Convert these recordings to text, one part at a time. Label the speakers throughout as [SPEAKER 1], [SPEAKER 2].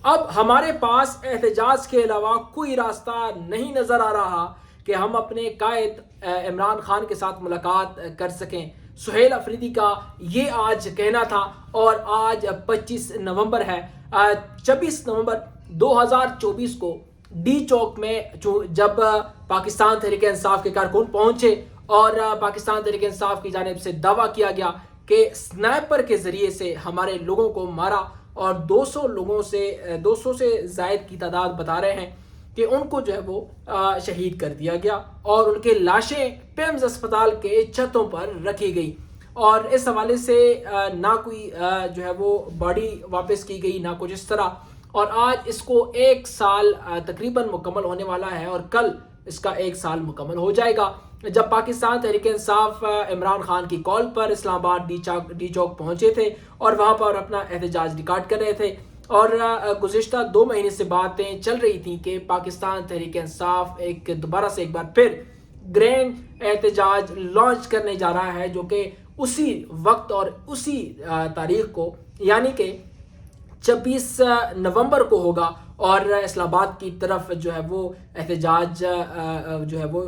[SPEAKER 1] اب ہمارے پاس احتجاج کے علاوہ کوئی راستہ نہیں نظر آ رہا کہ ہم اپنے قائد عمران خان کے ساتھ ملاقات کر سکیں۔ سہیل افریدی کا یہ آج کہنا تھا، اور آج 25 نومبر ہے۔ 26 نومبر 2024 کو ڈی چوک میں جب پاکستان تحریک انصاف کے کارکن پہنچے اور پاکستان تحریک انصاف کی جانب سے دعویٰ کیا گیا کہ سنائپر کے ذریعے سے ہمارے لوگوں کو مارا، اور 200 سے زائد کی تعداد بتا رہے ہیں کہ ان کو جو ہے وہ شہید کر دیا گیا، اور ان کے لاشیں پیمز اسپتال کے چھتوں پر رکھی گئی، اور اس حوالے سے نہ کوئی جو ہے وہ باڈی واپس کی گئی، نہ کچھ اس طرح۔ اور آج اس کو 1 سال تقریباً مکمل ہونے والا ہے، اور کل اس کا 1 سال مکمل ہو جائے گا جب پاکستان تحریک انصاف عمران خان کی کال پر اسلام آباد ڈی چوک پہنچے تھے اور وہاں پر اپنا احتجاج ریکارڈ کر رہے تھے۔ اور گزشتہ 2 مہینے سے باتیں چل رہی تھیں کہ پاکستان تحریک انصاف دوبارہ سے ایک بار پھر گرینڈ احتجاج لانچ کرنے جا رہا ہے، جو کہ اسی وقت اور اسی تاریخ کو یعنی کہ 26 نومبر کو ہوگا، اور اسلام آباد کی طرف جو ہے وہ احتجاج جو ہے وہ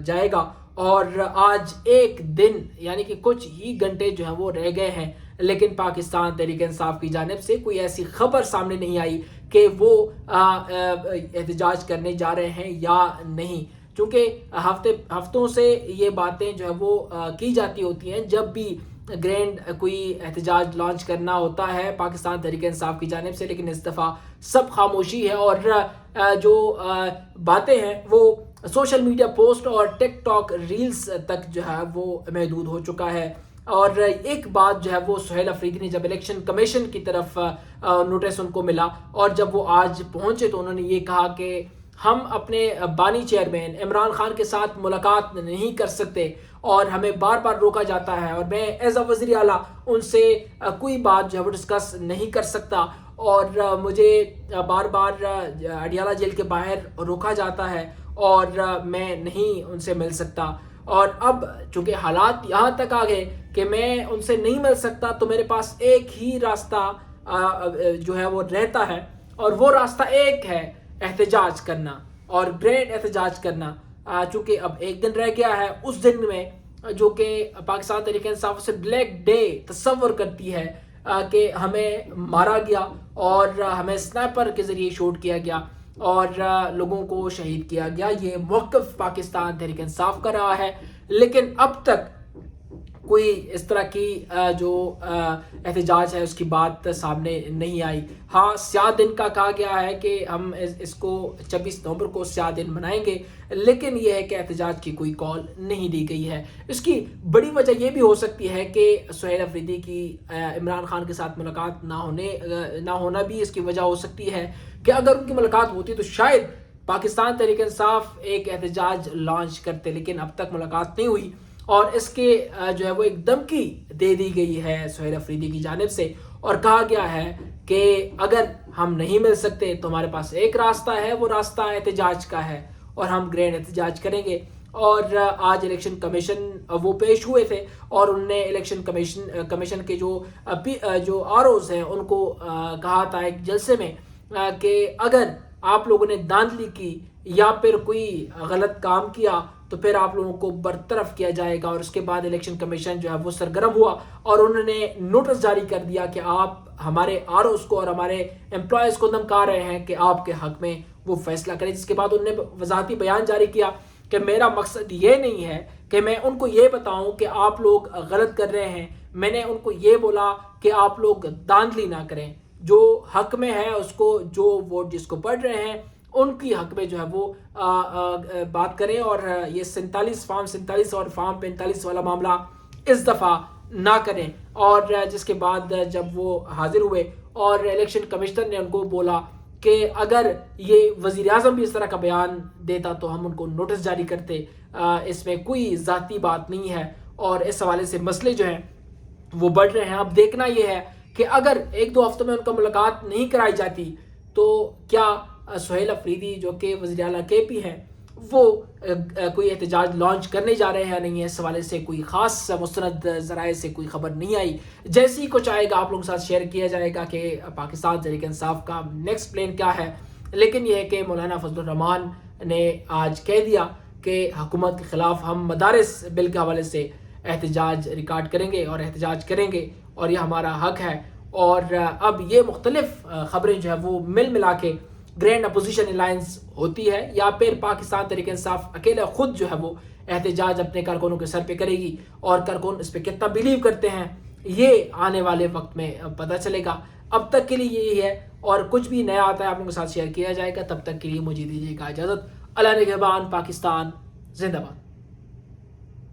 [SPEAKER 1] جائے گا۔ اور آج ایک دن یعنی کہ کچھ ہی گھنٹے جو ہیں وہ رہ گئے ہیں، لیکن پاکستان تحریک انصاف کی جانب سے کوئی ایسی خبر سامنے نہیں آئی کہ وہ احتجاج کرنے جا رہے ہیں یا نہیں، چونکہ ہفتوں سے یہ باتیں جو ہے وہ کی جاتی ہوتی ہیں جب بھی گرینڈ کوئی احتجاج لانچ کرنا ہوتا ہے پاکستان تحریک انصاف کی جانب سے، لیکن اس دفعہ سب خاموشی ہے، اور جو باتیں ہیں وہ سوشل میڈیا پوسٹ اور ٹک ٹاک ریلز تک جو ہے وہ محدود ہو چکا ہے۔ اور ایک بات جو ہے وہ سہیل افریدی نے جب الیکشن کمیشن کی طرف نوٹس ان کو ملا، اور جب وہ آج پہنچے تو انہوں نے یہ کہا کہ ہم اپنے بانی چیئرمین عمران خان کے ساتھ ملاقات نہیں کر سکتے، اور ہمیں بار بار روکا جاتا ہے، اور میں ایز اے وزیر اعلیٰ ان سے کوئی بات جو ہے وہ ڈسکس نہیں کر سکتا، اور مجھے بار بار اڈیالہ جیل کے باہر روکا جاتا ہے، اور میں نہیں ان سے مل سکتا۔ اور اب چونکہ حالات یہاں تک آ گئے کہ میں ان سے نہیں مل سکتا، تو میرے پاس ایک ہی راستہ جو ہے وہ رہتا ہے، اور وہ راستہ ایک ہے احتجاج کرنا اور گرینڈ احتجاج کرنا۔ چونکہ اب ایک دن رہ گیا ہے، اس دن میں جو کہ پاکستان تحریک انصاف سے بلیک ڈے تصور کرتی ہے کہ ہمیں مارا گیا اور ہمیں سنائپر کے ذریعے شوٹ کیا گیا اور لوگوں کو شہید کیا گیا، یہ موقف پاکستان تحریک انصاف کا رہا ہے۔ لیکن اب تک کوئی اس طرح کی جو احتجاج ہے اس کی بات سامنے نہیں آئی۔ ہاں، سیاہ دن کا کہا گیا ہے کہ ہم اس کو 26 نومبر کو سیاہ دن منائیں گے، لیکن یہ ہے کہ احتجاج کی کوئی کال نہیں دی گئی ہے۔ اس کی بڑی وجہ یہ بھی ہو سکتی ہے کہ سہیل افریدی کی عمران خان کے ساتھ ملاقات نہ ہونا بھی اس کی وجہ ہو سکتی ہے کہ اگر ان کی ملاقات ہوتی تو شاید پاکستان تحریک انصاف ایک احتجاج لانچ کرتے، لیکن اب تک ملاقات نہیں ہوئی، اور اس کے جو ہے وہ ایک دھمکی دے دی گئی ہے سہیل افریدی کی جانب سے، اور کہا گیا ہے کہ اگر ہم نہیں مل سکتے تو ہمارے پاس ایک راستہ ہے، وہ راستہ احتجاج کا ہے، اور ہم گرینڈ احتجاج کریں گے۔ اور آج الیکشن کمیشن وہ پیش ہوئے تھے، اور انہوں نے الیکشن کمیشن کے جو آروز ہیں ان کو کہا تھا ایک جلسے میں کہ اگر آپ لوگوں نے دھاندلی کی یا پھر کوئی غلط کام کیا تو پھر آپ لوگوں کو برطرف کیا جائے گا۔ اور اس کے بعد الیکشن کمیشن جو ہے وہ سرگرم ہوا، اور انہوں نے نوٹس جاری کر دیا کہ آپ ہمارے آروز کو اور ہمارے امپلائیز کو دھمکا رہے ہیں کہ آپ کے حق میں وہ فیصلہ کریں، جس کے بعد انہوں نے وضاحتی بیان جاری کیا کہ میرا مقصد یہ نہیں ہے کہ میں ان کو یہ بتاؤں کہ آپ لوگ غلط کر رہے ہیں، میں نے ان کو یہ بولا کہ آپ لوگ دھاندلی نہ کریں، جو حق میں ہے اس کو، جو ووٹ جس کو پڑھ رہے ہیں ان کی حق میں جو ہے وہ بات کریں، اور یہ فارم 47 اور فارم 45 والا معاملہ اس دفعہ نہ کریں۔ اور جس کے بعد جب وہ حاضر ہوئے اور الیکشن کمشنر نے ان کو بولا کہ اگر یہ وزیر اعظم بھی اس طرح کا بیان دیتا تو ہم ان کو نوٹس جاری کرتے، اس میں کوئی ذاتی بات نہیں ہے، اور اس حوالے سے مسئلے جو ہیں وہ بڑھ رہے ہیں۔ اب دیکھنا یہ ہے کہ اگر 1-2 ہفتوں میں ان کا ملاقات نہیں کرائی جاتی تو کیا سہیل افریدی جو کہ وزیر اعلیٰ کے پی ہیں وہ کوئی احتجاج لانچ کرنے جا رہے ہیں یا نہیں ہے، اس حوالے سے کوئی خاص مستند ذرائع سے کوئی خبر نہیں آئی. جیسے ہی کچھ آئے گا آپ لوگوں کے ساتھ شیئر کیا جائے گا کہ پاکستان تحریک انصاف کا نیکسٹ پلان کیا ہے. لیکن یہ ہے کہ مولانا فضل الرحمان نے آج کہہ دیا کہ حکومت کے خلاف ہم مدارس بل کے حوالے سے احتجاج ریکارڈ کریں گے اور احتجاج کریں گے، اور یہ ہمارا حق ہے. اور اب یہ مختلف خبریں جو ہے وہ ملا کے گرینڈ اپوزیشن الائنس ہوتی ہے، یا پھر پاکستان تحریک انصاف اکیلا خود جو ہے وہ احتجاج اپنے کارکنوں کے سر پہ کرے گی، اور کارکن اس پہ کتنا بلیو کرتے ہیں یہ آنے والے وقت میں پتہ چلے گا. اب تک کے لیے یہی ہے، اور کچھ بھی نیا آتا ہے آپ لوگوں کے ساتھ شیئر کیا جائے گا. تب تک کے لیے مجھے دیجیے گا اجازت. اللہ نگہبان. پاکستان زندہ باد.